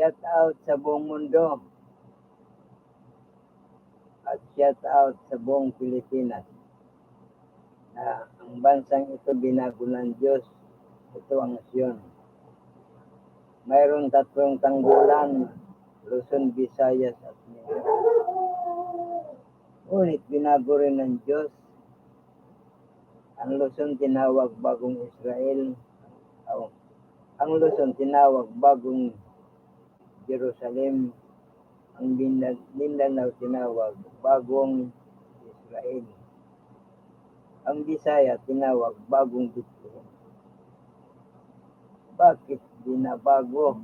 Shout out sa buong mundo at shout out sa buong Pilipinas na ang bansang ito binago ng Diyos. Ito ang SION. Mayroon 3 tanggulan, Luzon, Visayas at Mindanao. Ngunit binago rin ng Diyos. Ang Luzon tinawag bagong Israel. Ang Luzon tinawag bagong Jerusalem. Ang Mindanao tinawag bagong Israel. Ang Bisaya tinawag bagong Bethlehem. Bakit binabago?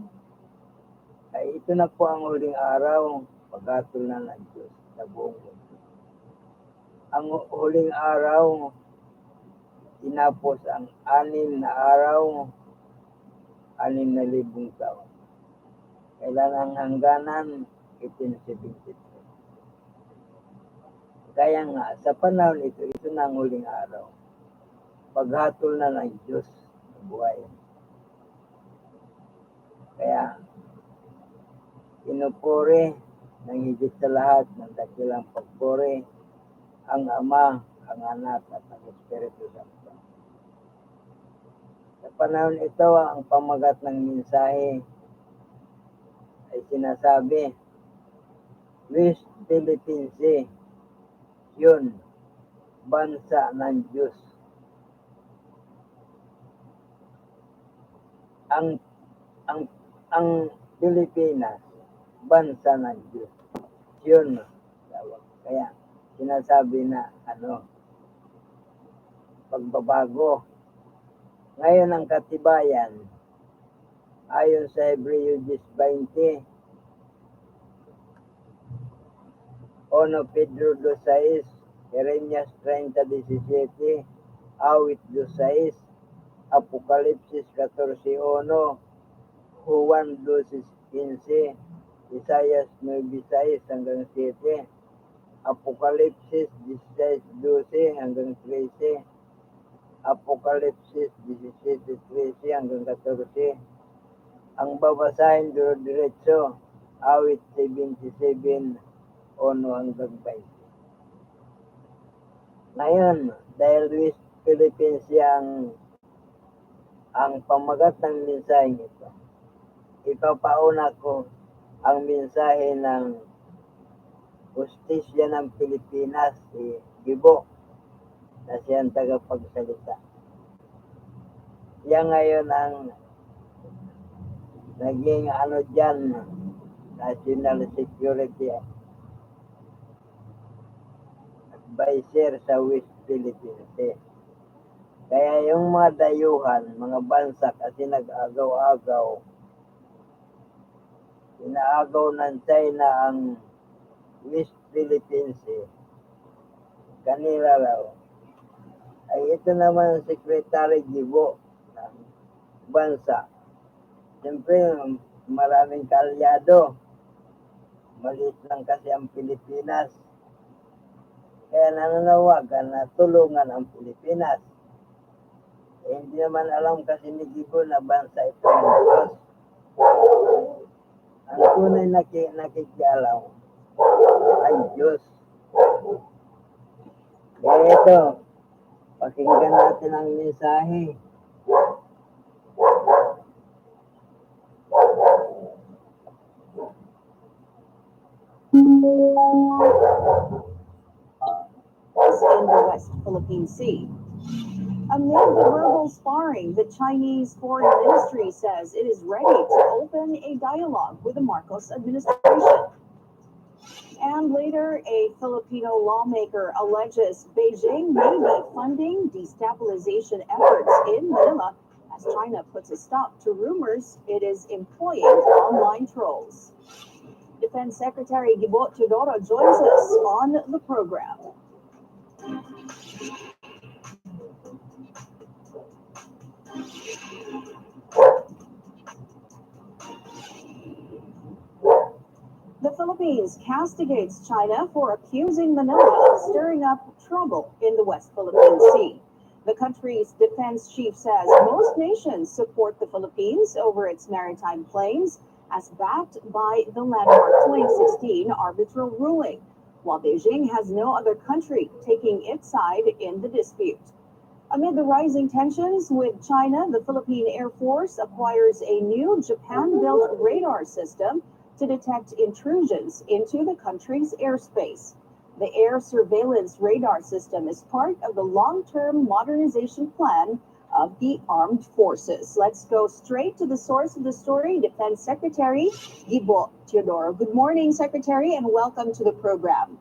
Ay ito na po ang huling araw, paghatol na ng Diyos sa buong mundo. Ang huling araw, tinapos ang 6 na araw, 6,000 taon. Kailan ang hangganan? 1873. Kaya nga, sa panahon ito na ang huling araw. Paghatol na ng Diyos sa buhay. Kaya, pinupuri ng higit sa lahat ng dakilang pagpuri ang Ama, ang Anak at ang Espiritu Santo. Sa panahon ito, ang pamagat ng mensahe ay sinasabi, West Philippine Sea, SION, bansa ng Diyos. Ang Pilipinas, bansa ng Diyos. SION, tawag. Kaya sinasabi na pagbabago. Ngayon ang katibayan, ayon sa Hebreo 10:20, 1 Pedro 2:6, Jeremias 30:17, Awit 2:6, Apokalipsis 14:1, Juan 12:15, Isaias 9:6 hanggang 7, Apokalipsis 16:12 hanggang 13, Apokalipsis 17:13 hanggang 14. Ang babasahin diretso, Awit 77, 1 hanggang 20. Ngayon, dahil West Philippines ang pamagat ng mensahe ito, ipapauna ko ang mensahe ng Hustisya ng Pilipinas, si Gibo, na siyang tagapagsalita. Siya ngayon ang naging dyan, National Security Advisor sa West Philippines. Kaya yung mga dayuhan, mga bansa kasi nag-agaw-agaw, inaagaw ng China ang West Philippines. Kanila raw. Ay ito naman ang Secretary Gibo ng bansa. Siyempre, maraming kaalyado. Maliit lang kasi ang Pilipinas. Kaya nananawagan na tulungan ang Pilipinas. Hindi naman alam kasi ni Gibo na bansa ito ng Diyos. Ang tunay na nakikialam ay Diyos. Kaya ito, pakinggan natin ang mensahe. In the West Philippine Sea. Amid the verbal sparring, the Chinese Foreign Ministry says it is ready to open a dialogue with the Marcos administration. And later, a Filipino lawmaker alleges Beijing may be funding destabilization efforts in Manila as China puts a stop to rumors it is employing online trolls. Defense Secretary Gibo Teodoro joins us on the program. The Philippines castigates China for accusing Manila of stirring up trouble in the West Philippine Sea. The country's defense chief says most nations support the Philippines over its maritime claims as backed by the landmark 2016 arbitral ruling, while Beijing has no other country taking its side in the dispute. Amid the rising tensions with China, the Philippine Air Force acquires a new Japan-built radar system to detect intrusions into the country's airspace. The air surveillance radar system is part of the long-term modernization plan of the armed forces. Let's go straight to the source of the story, Defense Secretary Gibo Teodoro. Good morning, Secretary, and welcome to the program.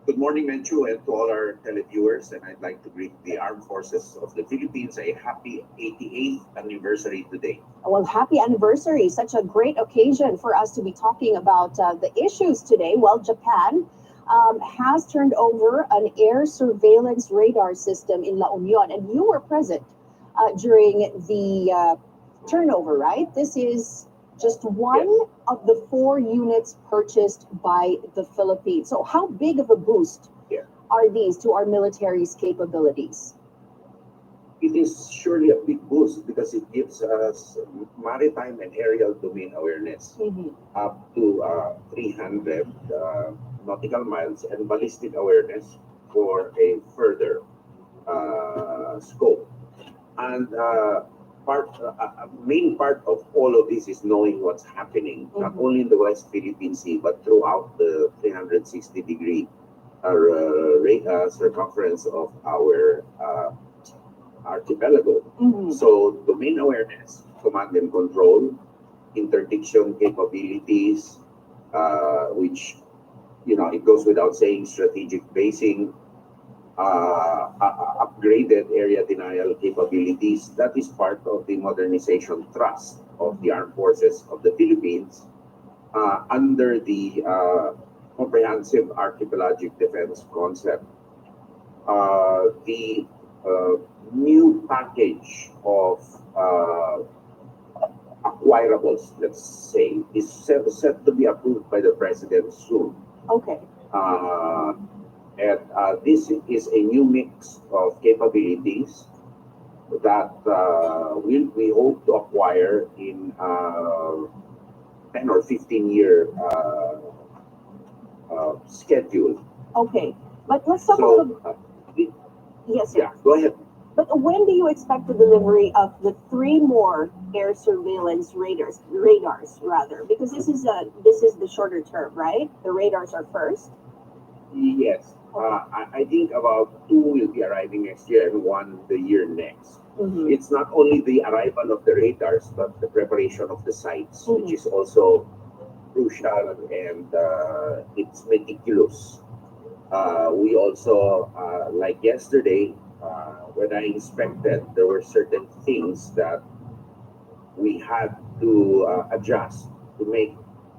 Good morning, Menchu, and to all our televiewers. And I'd like to greet the Armed Forces of the Philippines a happy 88th anniversary today. Well, happy anniversary. Such a great occasion for us to be talking about the issues today. Well, Japan has turned over an air surveillance radar system in La Union, and you were present during the turnover, right? This is just one of the 4 units purchased by the Philippines. So how big of a boost are these to our military's capabilities? It is surely a big boost because it gives us maritime and aerial domain awareness up to 300 nautical miles and ballistic awareness for a further scope. And main part of all of this is knowing what's happening, not only in the West Philippine Sea, but throughout the 360-degree circumference of our archipelago. So domain awareness, command and control, interdiction capabilities, which, it goes without saying, strategic basing, upgraded area denial capabilities. That is part of the modernization thrust of the Armed Forces of the Philippines under the comprehensive archipelagic defense concept. The new package of acquirables, let's say, is set to be approved by the President soon. Okay. And this is a new mix of capabilities that we hope to acquire in 10 or 15-year schedule. Okay, but let's talk about... Yes, sir. Yeah, go ahead. But when do you expect the delivery of the 3 more air surveillance radars rather? Because this is the shorter term, right? The radars are first. Yes. I think about 2 will be arriving next year and 1 the year next. It's not only the arrival of the radars, but the preparation of the sites, which is also crucial, and it's meticulous. We also, like yesterday, when I inspected, there were certain things that we had to adjust to make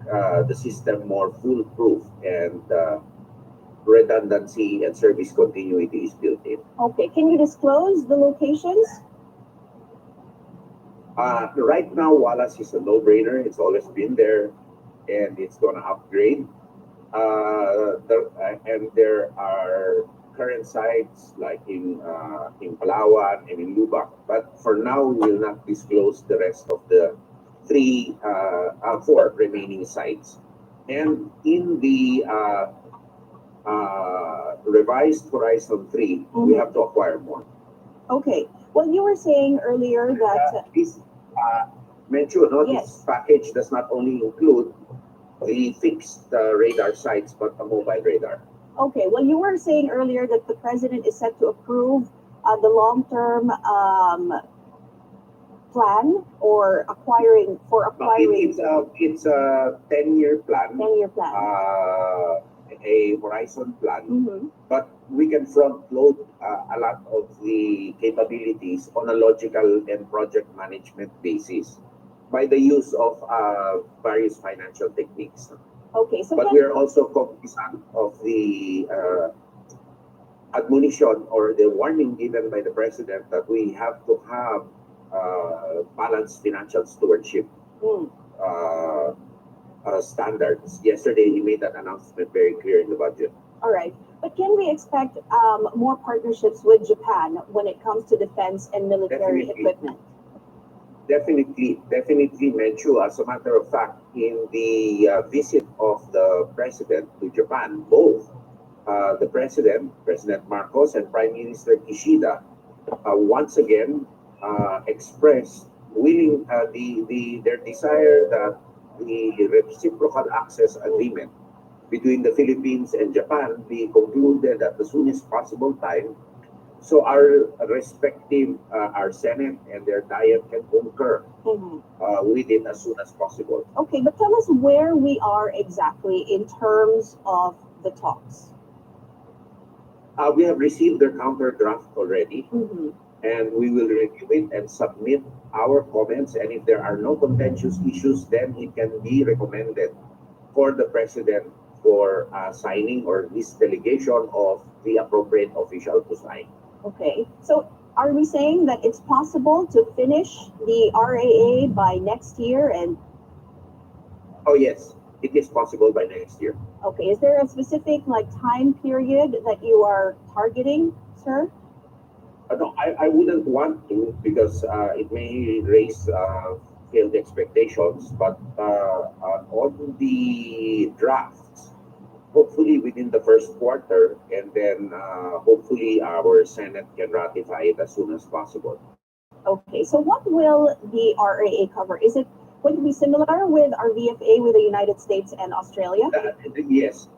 the system more foolproof, and redundancy and service continuity is built in. Okay, can you disclose the locations? Right now, Wallace is a no-brainer. It's always been there, and it's going to upgrade. And there are current sites like in Palawan and in Lubak. But for now, we will not disclose the rest of the 4 remaining sites. And in the revised Horizon 3, we have to acquire more. Okay. Well, you were saying earlier that... This package does not only include the fixed radar sites, but a mobile radar. Okay. Well, you were saying earlier that the President is set to approve the long-term plan or acquiring. It's a 10-year plan. 10-year plan. A Horizon plan, but we can front load a lot of the capabilities on a logical and project management basis by the use of various financial techniques. Okay, so but we are also cognizant of the admonition or the warning given by the President that we have to have balanced financial stewardship standards. Yesterday, he made that announcement very clear in the budget. All right. But can we expect more partnerships with Japan when it comes to defense and military equipment? Definitely, Menchu. As a matter of fact, in the visit of the president to Japan, both the President Marcos, and Prime Minister Kishida, once again expressed their desire that the reciprocal access agreement between the Philippines and Japan be concluded at the soonest possible time, so our respective our Senate and their diet can concur with it as soon as possible. Okay, but tell us where we are exactly in terms of the talks. We have received their counter draft already, and we will review it and submit our comments. And if there are no contentious issues, then it can be recommended for the president for signing, or his delegation of the appropriate official to sign. Okay, so are we saying that it's possible to finish the RAA by next year? And Oh yes, it is possible by next year. okay, is there a specific like time period that you are targeting, sir? No, I wouldn't want to, because it may raise failed expectations. But on the drafts, hopefully within the first quarter, and then hopefully our Senate can ratify it as soon as possible. Okay, so what will the RAA cover? Is it going to be similar with our VFA with the United States and Australia? Yes,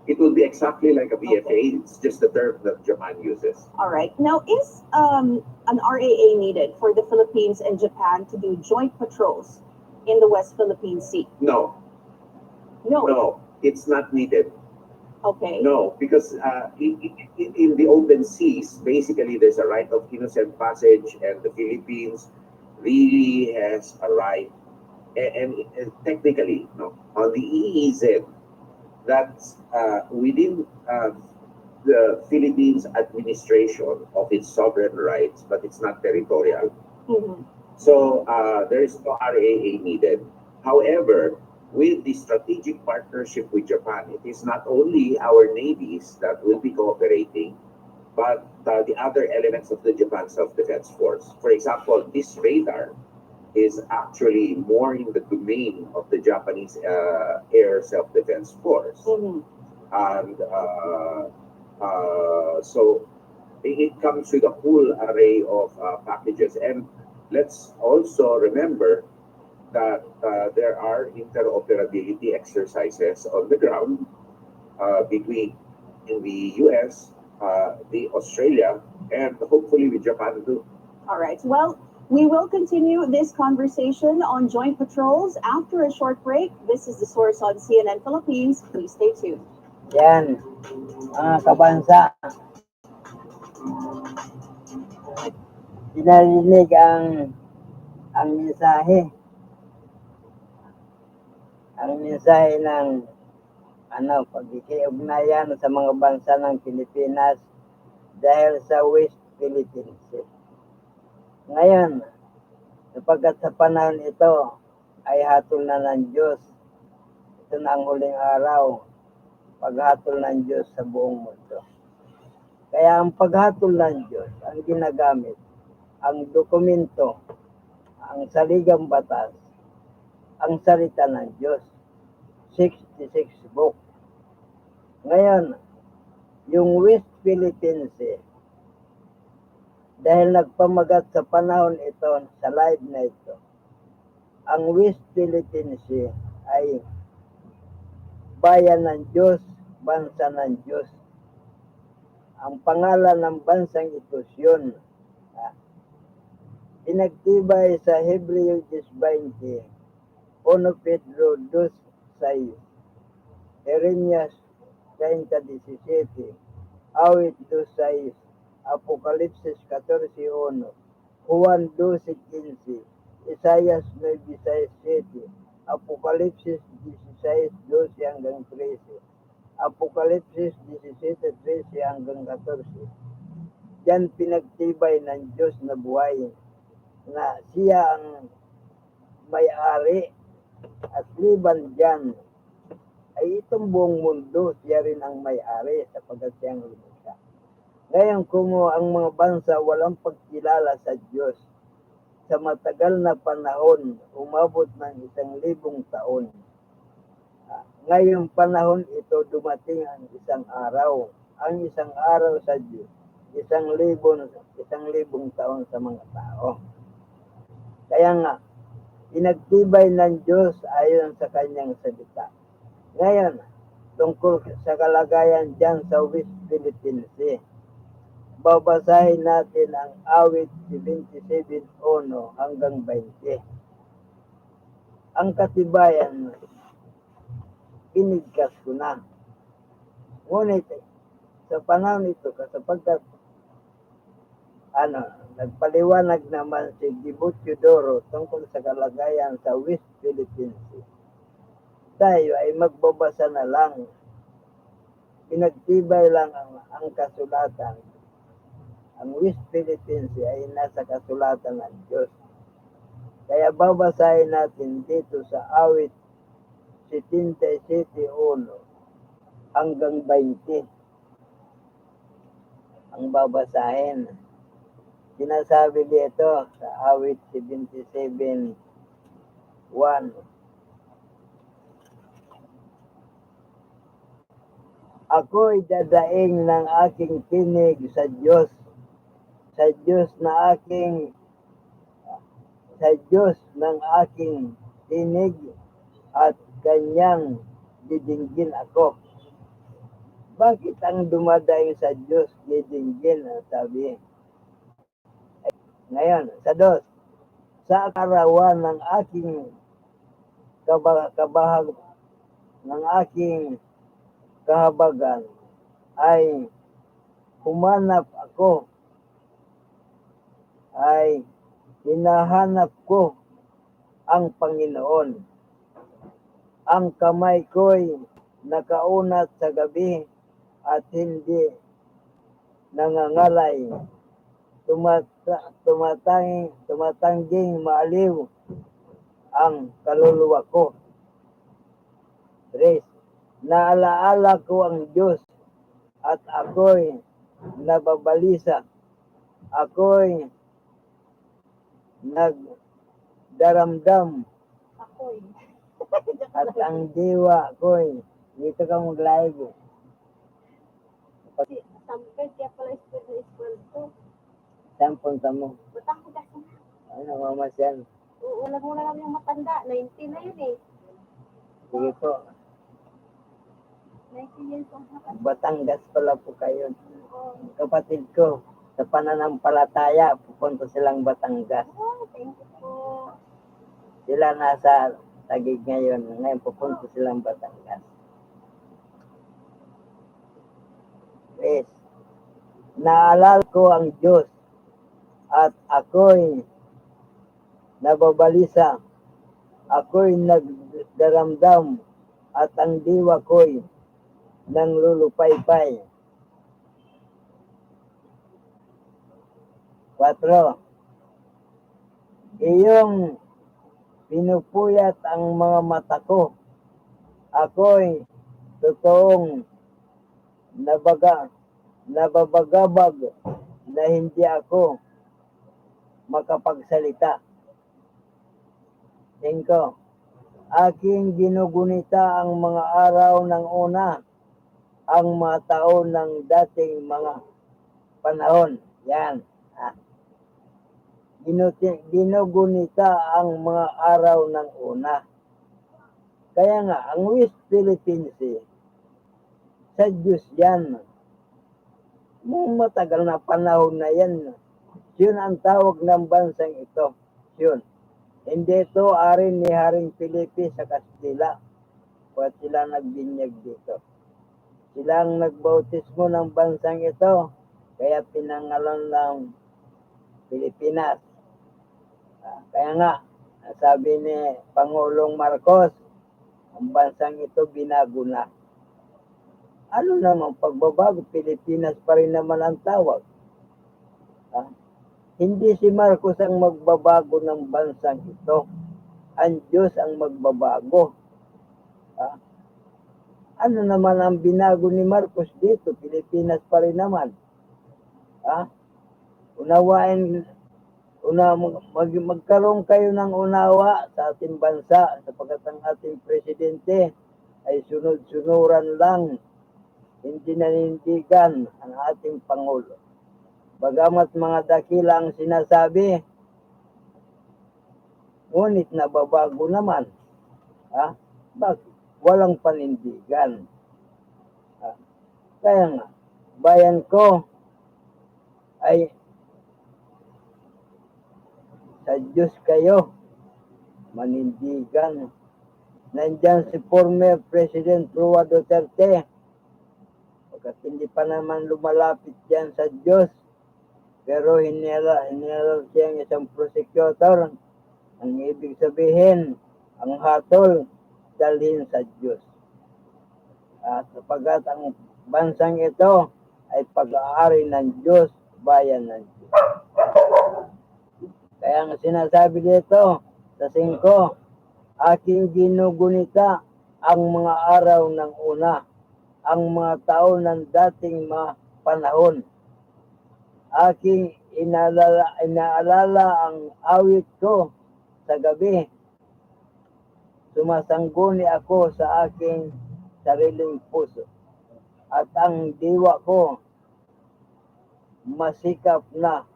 it will be exactly like a VFA. Okay. It's just the term that Japan uses. All right. Now, is an RAA needed for the Philippines and Japan to do joint patrols in the West Philippine Sea? No, No. it's not needed. Okay. No, because in the open seas, basically there's a right of innocent passage, and the Philippines really has a right, and technically, no, on the EEZ, that's within the Philippines administration of its sovereign rights, but it's not territorial. So there is no RAA needed. However, with the strategic partnership with Japan, it is not only our navies that will be cooperating, but the other elements of the Japan Self-Defense Force. For example, this radar is actually more in the domain of the Japanese Air Self-Defense Force. And so it comes with a whole array of packages. And let's also remember that there are interoperability exercises on the ground between in the US, the Australia, and hopefully with Japan too. All right. Well, we will continue this conversation on joint patrols after a short break. This is The Source on CNN Philippines. Please stay tuned. Yan, mga kabansa, dinarinig ang mensahe. Ang mensahe ng pagkikiugnayan sa mga bansa ng Pilipinas dahil sa West Philippine Sea. Ngayon, sapagkat sa panahon ito ay hatol na ng Diyos. Ito na ang huling araw, paghatol ng Diyos sa buong mundo. Kaya ang paghatol ng Diyos, ang ginagamit, ang dokumento, ang saligang batas, ang salita ng Diyos, 66 book. Ngayon, yung West Philippine Sea, dahil nagpamagat sa panahon ito, sa live na ito, ang West Philippine Sea ay bayan ng Diyos, bansa ng Diyos. Ang pangalan ng bansang ito, SION. Pinagtibay sa Hebreo 10:20, 1 Pedro 2:6, Jeremias 30:17, Awit 2:6, Apokalipsis 14:1, Juan 12:15, Isaias 9:6-7, Apokalipsis 16:12-13, Apokalipsis 17:13-14. Diyan pinagtibay ng Diyos na buhay na siya ang may-ari, at liban diyan ay itong buong mundo, siya rin ang may-ari sapagkat siya ang lumikha. Ngayon, kung ang mga bansa walang pagkilala sa Diyos, sa matagal na panahon, umabot ng 1,000 taon. Ngayong panahon ito dumating ang isang araw. Ang isang araw sa Diyos, 1,000 taon sa mga tao. Kaya nga, pinagtibay ng Diyos ayon sa kanyang salita. Ngayon, tungkol sa kalagayan dyan sa West Philippine Sea, babasahin natin ang awit 77:1 hanggang 20. Ang katibayan, pinigkas ko na. Ngunit, sa panahon ito, sapagkat nagpaliwanag naman si Doro tungkol sa kalagayan sa West Philippine Sea. Tayo ay magbabasa na lang. Pinagtibay lang ang kasulatan. Ang West Philippine Sea ay nasa kasulatan ng Diyos. Kaya babasahin natin dito sa awit 77:1 hanggang 20. Ang babasahin. Sinasabi dito sa awit 77:1. Ako'y dadaing ng aking tinig sa Diyos ng aking tinig at kanyang didinggin ako. Bakit ang dumadaing sa Diyos didinggin ang sabi? Ngayon, sa 2, sa karawan ng aking kahabagan ay humanap ako, ay hinahanap ko ang Panginoon. Ang kamay ko'y nakaunat sa gabi at hindi nangangalay. Tumatangging maaliw ang kaluluwa ko. 3. Naalaala ko ang Diyos at ako'y nababalisa. Ako'y nagdaramdam at ang diwa ko'y dito ka mag-live. Sampai kaya pala school to. Saan punta mo? Butang ko kasi na. Ano, mamasyal? Wala muna lang yung matanda. 90 na yun eh. Sige po. 90 years old na kasi. Batangas pala po kayo. Kapatid ko, sa pananampalataya, pupunta silang Batangas. Oh, thank you po. Sila nasa Taguig ngayon. Ngayon pupunta silang Batangas. Yes. Naalala ko ang Diyos at ako'y nababalisa. Ako'y nagdaramdam at ang diwa ko'y nanglulupaypay. 4. Iyong pinupuyat ang mga mata ko. Ako'y totoong nababagabag na hindi ako makapagsalita. 5. Aking ginugunita ang mga araw ng una, ang mga taon ng dating mga panahon. Yan. Ginugunita ang mga araw ng una. Kaya nga, ang West Philippine Sea, sa Diyos yan. Matagal na panahon na yan. Yun ang tawag ng bansang ito. Yun. Hindi ito ari ni Haring Felipe sa Kastila. Kaya sila nagbinyag dito. Sila ang nagbautismo ng bansang ito. Kaya pinangalan ng Pilipinas. Kaya nga, sabi ni Pangulong Marcos, ang bansang ito binago na. Ano naman pagbabago? Pilipinas pa rin naman ang tawag. Hindi si Marcos ang magbabago ng bansang ito. Ang Diyos ang magbabago. Ano naman ang binago ni Marcos dito? Pilipinas pa rin naman. Unawain magkaroon kayo ng unawa sa ating bansa sapagkat ang ating presidente ay sunod-sunuran lang, hindi nanindigan ang ating Pangulo. Bagamat mga dakila ang sinasabi, ngunit nababago naman. Bakit? Walang panindigan. Kaya nga, bayan ko ay sa Diyos kayo, manindigan. Nandyan si former President Rua Duterte, pagkat hindi pa naman lumalapit dyan sa Diyos, pero hinila siyang isang prosecutor. Ang ibig sabihin, ang hatol, dalhin sa Diyos. Sapagkat ang bansang ito ay pag-aari ng Diyos, bayan ng Diyos. Kaya ang sinasabi dito sa 5, aking ginugunita ang mga araw ng una, ang mga taon ng dating mga panahon. Aking inaalala ang awit ko sa gabi. Sumasangguni ako sa aking sariling puso. At ang diwa ko masikap na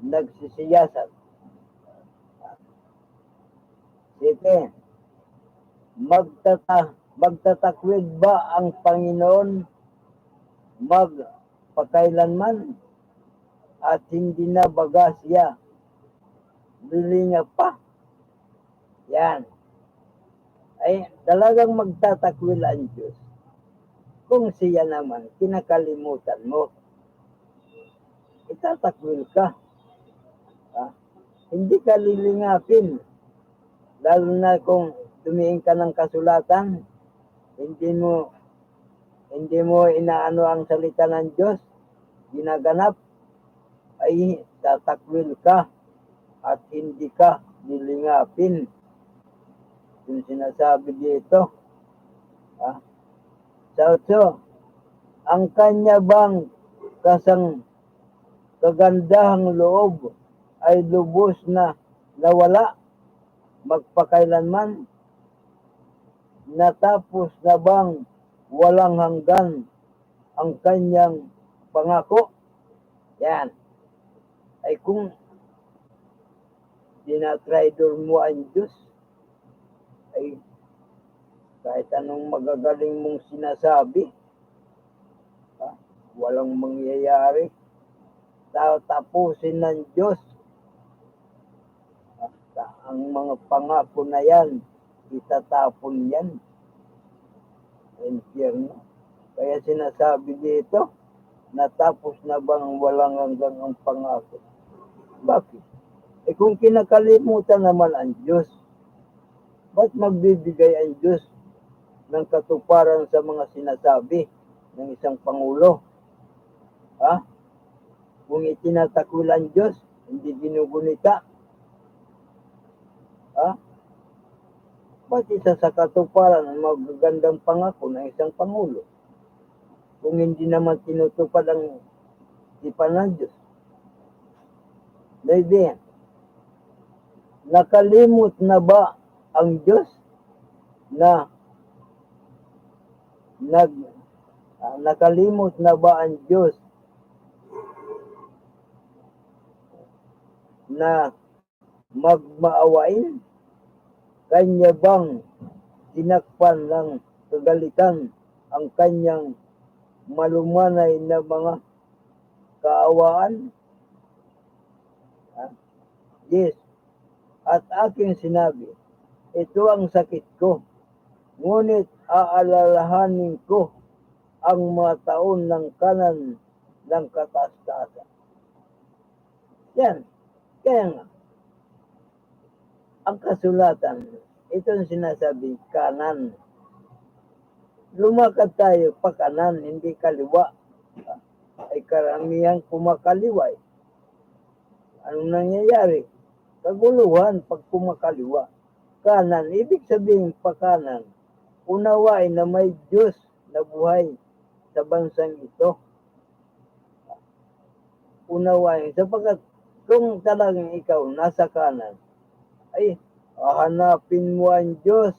nagsisiyasat. 7. Magtatakwid ba ang Panginoon magpakailanman at hindi na baga siya lilinga pa? Yan. Ay talagang magtatakwil ang Diyos. Kung siya naman kinakalimutan mo, itatakwil ka. Hindi ka lilingapin. Lalo na kung tumiing ka ng kasulatan, hindi mo inaano ang salita ng Diyos, ginaganap, ay tatakwil ka at hindi ka lilingapin. Yung sinasabi dito. Sa 8, ang kanya bang kagandahang loob ay lubos na nawala magpakailanman? Natapos na bang walang hanggan ang kanyang pangako? Yan. Ay kung dinatraidor mo ang Diyos, ay kahit anong magagaling mong sinasabi, walang mangyayari. Tapusin ng Diyos ang mga pangako na yan, itatapon yan sa impyerno. Kaya sinasabi dito, natapos na bang walang hanggang ang pangako? Bakit? Kung kinakalimutan naman ang Diyos, ba't magbibigay ang Diyos ng katuparan sa mga sinasabi ng isang Pangulo? Kung itinatakwil ang Diyos, hindi ginugunita. Ba't isa sa katuparan ang magagandang pangako ng isang Pangulo kung hindi naman tinutupad ang tipan ng Diyos? 9. Nakalimot na ba ang Diyos nakalimot na ba ang Diyos na magmaawain? Kanya bang tinakpan ng kagalitan ang kanyang malumanay na mga kaawaan? Yes. At aking sinabi, ito ang sakit ko, ngunit aalalahanin ko ang mga taon ng kanan ng kataas-taasan. Yan. Kaya nga, ang kasulatan, ito ang sinasabi, kanan. Lumakad tayo pa kanan, hindi kaliwa. Ay karamihan kumakaliwa. Anong nangyayari? Kaguluhan pag kumakaliwa. Kanan, ibig sabihin pa kanan, unawain na may Diyos na buhay sa bansang ito. Unawain, sapagkat Kung talagang ikaw nasa kanan, ay hahanapin mo ang Diyos,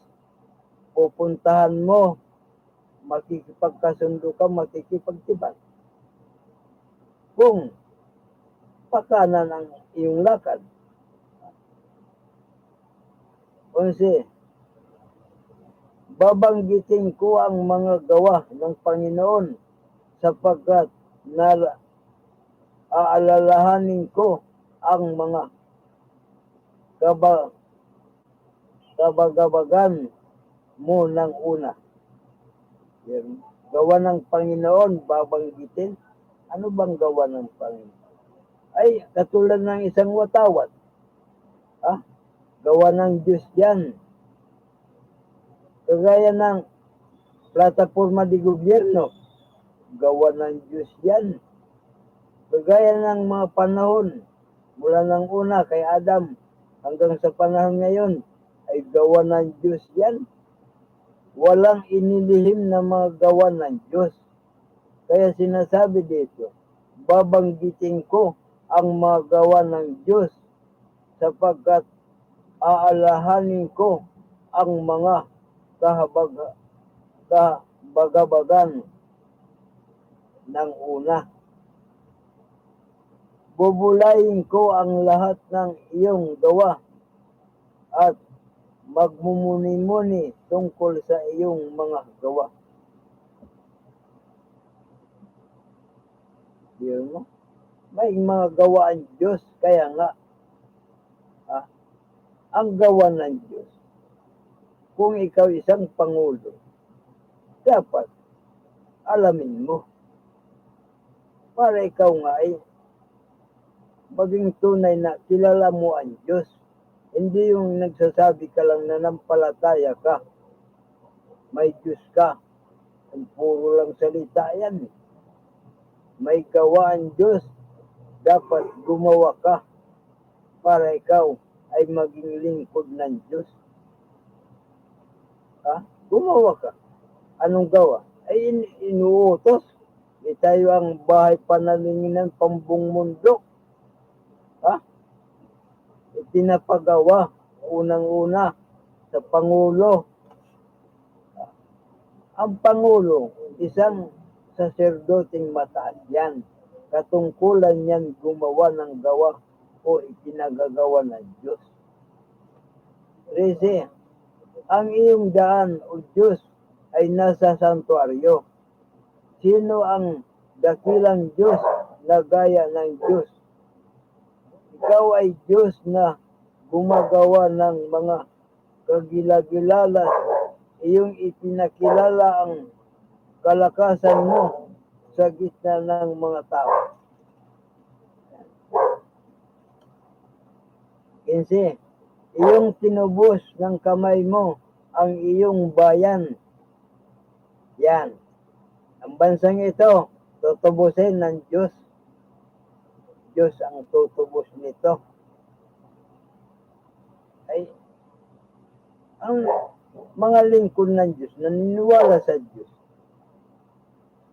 pupuntahan mo, makikipagkasundo ka, makikipagtibay. Kung pakanan ang iyong lakad. 11. Babanggitin ko ang mga gawa ng Panginoon sapagkat aalalahanin ko ang mga kabagabagan mo ng una. Yan. Gawa ng Panginoon, babanggitin. Ano bang gawa ng Panginoon? Ay, katulad ng isang watawat. Gawa ng Diyos yan. Kagaya ng plataforma di gobyerno, gawa ng Diyos yan. Kagaya ng mga panahon, mula ng una kay Adam hanggang sa panahon ngayon, ay gawa ng Diyos yan. Walang inilihim na mga gawa ng Diyos. Kaya sinasabi dito, babanggitin ko ang mga gawa ng Diyos sapagkat aalahanin ko ang mga kabagabagan ng una. Bubulayin ko ang lahat ng iyong gawa at magmumuni-muni tungkol sa iyong mga gawa. Yun mo? May mga gawa ang Diyos, kaya nga, ang gawa ng Diyos. Kung ikaw isang pangulo, dapat alamin mo. Para ikaw nga ay maging tunay na kilala mo ang Diyos. Hindi yung nagsasabi ka lang na nampalataya ka. May Diyos ka. Ang puro lang salita yan. May gawa ang Diyos. Dapat gumawa ka para ikaw ay maging lingkod ng Diyos. Gumawa ka. Anong gawa? Ay inuutos. Tayo ang bahay panalinginan pambuong mundo. Itinapagawa unang-una sa Pangulo. Ang Pangulo, isang saserdoteng mataas yan. Katungkulan yan gumawa ng gawa o itinagagawa ng Diyos. 13. Ang iyong daan o Diyos ay nasa santuaryo. Sino ang dakilang Diyos na gaya ng Diyos? Ikaw ay Diyos na gumagawa ng mga kagilagilala. Iyong ipinakilala ang kalakasan mo sa gitna ng mga tao. 15. Iyong tinubos ng kamay mo ang iyong bayan. Yan. Ang bansang ito, tutubusin ng Diyos. Diyos ang tutubos nito. Ay, ang mga lingkod ng Diyos, naniniwala sa Diyos,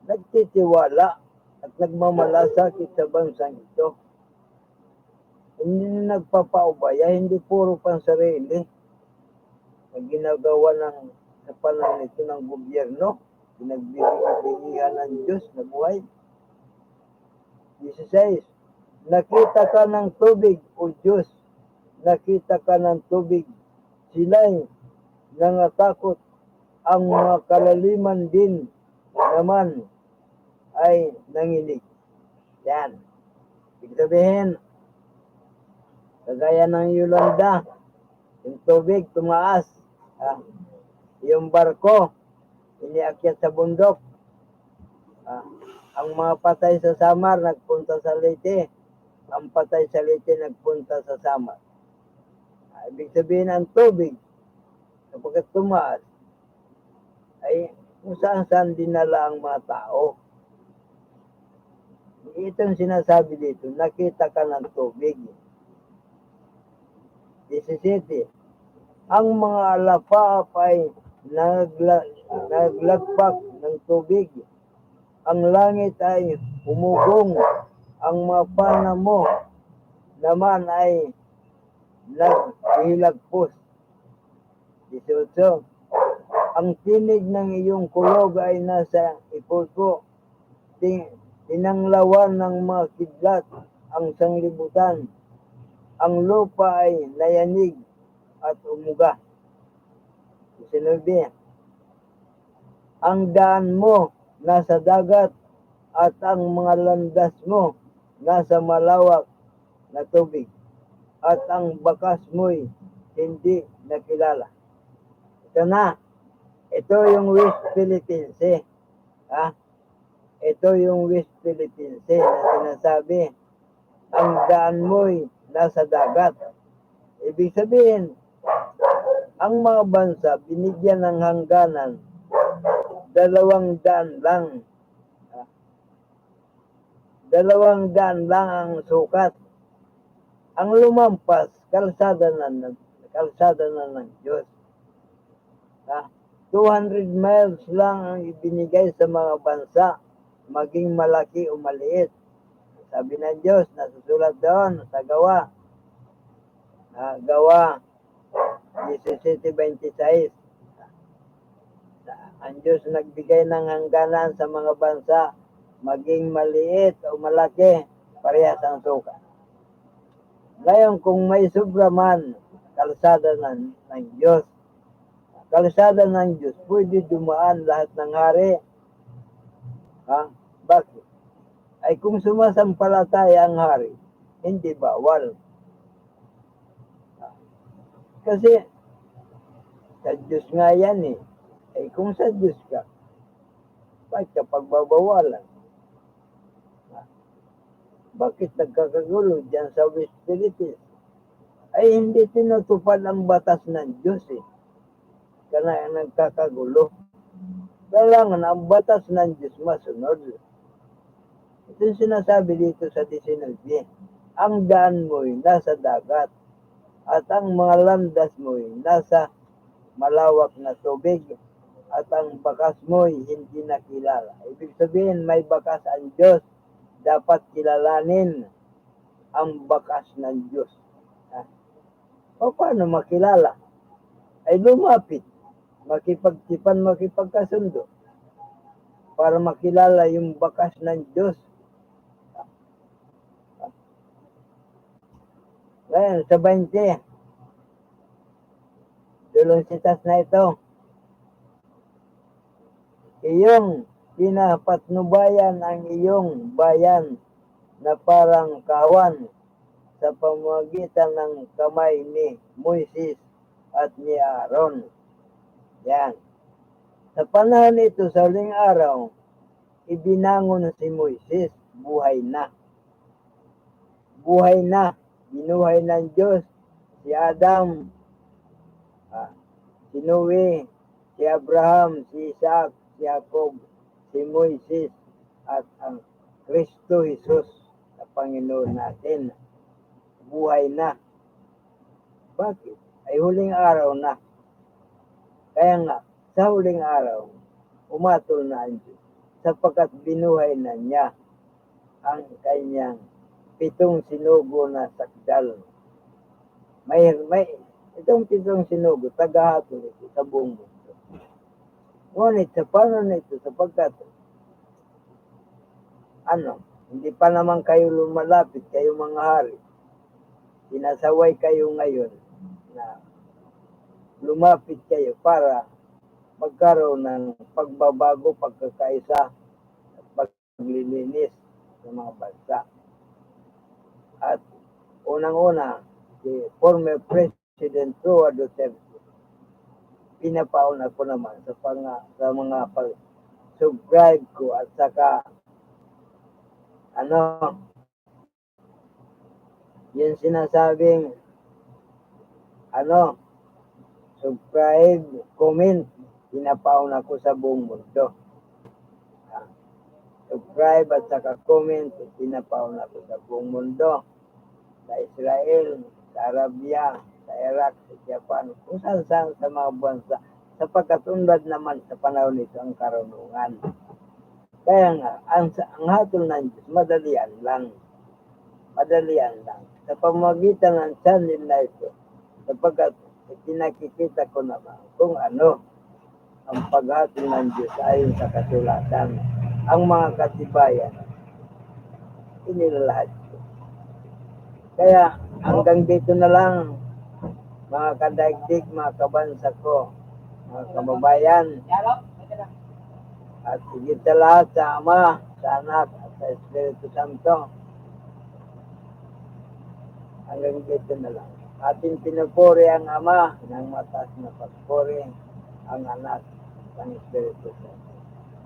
nagtitiwala at nagmamalasakit sa bansang ito. Hindi na nagpapaubaya, hindi puro pansarili na ginagawa sa panahon ito ng gobyerno, pinagbibigyan ng Diyos na buhay. 16. Nakita ka ng tubig, O Diyos, nakita ka ng tubig. Sila'y nangatakot, ang mga kalaliman din naman ay nanginig. Yan. Ibig sabihin, kagaya ng Yolanda, yung tubig tumaas. Yung barko, iniakyat sa bundok. Ang mga patay sa Samar, nagpunta sa Leyte. Ang patay sa Leyte, nagpunta sa Samar. Ibig sabihin, ang tubig, kapag tumaas, ay kung saan dinala ang mga tao. Itong sinasabi dito, nakita ka ng tubig. 17. Ang mga alapaap ay naglagpak ng tubig. Ang langit ay humugong. Ang mga pana mo naman ay naghilagpos. 18. Ang tinig ng iyong kulog ay nasa ipulpo. Tinanglawan ng mga kidlat ang sanglibutan. Ang lupa ay nayanig at umuga. 19. Ang daan mo nasa dagat at ang mga landas mo nasa malawak na tubig. At ang bakas mo'y hindi nakilala. Ito na. Ito yung West Philippines. Ha? Ito yung West Philippines na sinasabi. Ang daan mo'y nasa dagat. Ibig sabihin, ang mga bansa binigyan ng hangganan 200 lang. 200 lang ang sukat. Ang lumampas, kalsada na ng Diyos. 200 miles lang ang ibinigay sa mga bansa, maging malaki o maliit. Sabi ng Diyos, nasusulat doon sa Gawa. Gawa 17:26. Ang Diyos nagbigay ng hangganan sa mga bansa, maging maliit o malaki, parehas ang sukat. Ngayon, kung may sobra man, kalsada ng Diyos, kalsada ng Diyos, pwede dumaan lahat ng hari. Bakit? Ay kung sumasampalataya ang hari, hindi bawal. Kasi sa Diyos nga yan eh. Ay kung sa Diyos ka, bakit ka pagbabawalan? Bakit nagkakagulo dyan sa West Philippines? Ay hindi tinutupad ang batas ng Diyos eh. Kaya nagkakagulo. Kailangan ang batas ng Diyos masunod. Ito yung sinasabi dito sa 19. Ang daan mo'y nasa dagat at ang mga landas mo'y nasa malawak na tubig at ang bakas mo'y hindi nakilala. Ibig sabihin may bakas ang Diyos. Dapat kilalanin ang bakas ng Diyos. O paano makilala? Ay lumapit. Makipagkasundo para makilala yung bakas ng Diyos. Ngayon, sa 20, dulong sitas na ito, iyong pinapatnubayan ang iyong bayan na parang kawan sa pamamagitan ng kamay ni Moises at ni Aaron. Yan. Sa panahon ito, sa huling araw, ibinangon si Moises, buhay na. Buhay na. Binuhay ng Diyos si Adam, si Noe, si Abraham, si Isaac, si Jacob, si Moises, at ang Kristo Jesus na Panginoon natin. Buhay na. Bakit? Ay huling araw na. Kaya nga, sa huling araw, umatol na ang Diyos sapagkat binuhay na niya ang kanyang 7 sinugo na sakdal. Itong 7 sinugo, tagahatol ito sa buong mundo. Ngunit sa panon ito, sapagkat hindi pa naman kayo lumalapit, kayo mga hari. Sinasaway kayo ngayon na lumapit kayo para magkaroon ng pagbabago, pagkakaisa, at paglilinis ng mga bansa. At unang-una, si former President Roa Duterte, pinapauna ko naman sa mga pag-subscribe ko at saka yung sinasabing subscribe, comment, pinapauna ko sa buong mundo. Subscribe at saka comment, pinapauna ko sa buong mundo. Sa Israel, sa Arabia, sa Iraq, sa Japan, kung saan sa mga bansa, sapagkat unlad naman sa panahon nito ang karunungan. Kaya nga, ang hatol ng Diyos, madalian lang. sa pamamagitan ng channel na ito, sapagkat pinakikita ko naman kung ano ang paghati ng Diyos ayon sa kasulatan. Ang mga katibayan, inilalahad ko. Kaya hanggang dito na lang, mga kadaigdig, mga kabansa ko, mga kababayan, at higit sa lahat sa Ama, sa Anak, at sa Espiritu Santo, hanggang dito na lang. Ating pinupuri ang Ama ng mataas na pagpuri, ang Anak, ang Espiritu Santo.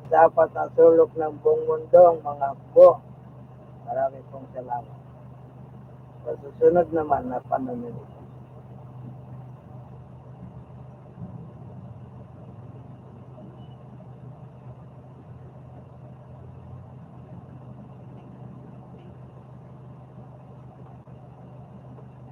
Dapat na sulok ng buong mundo ang mga hukbo. Marami pong salamat. Sa susunod naman na panunod.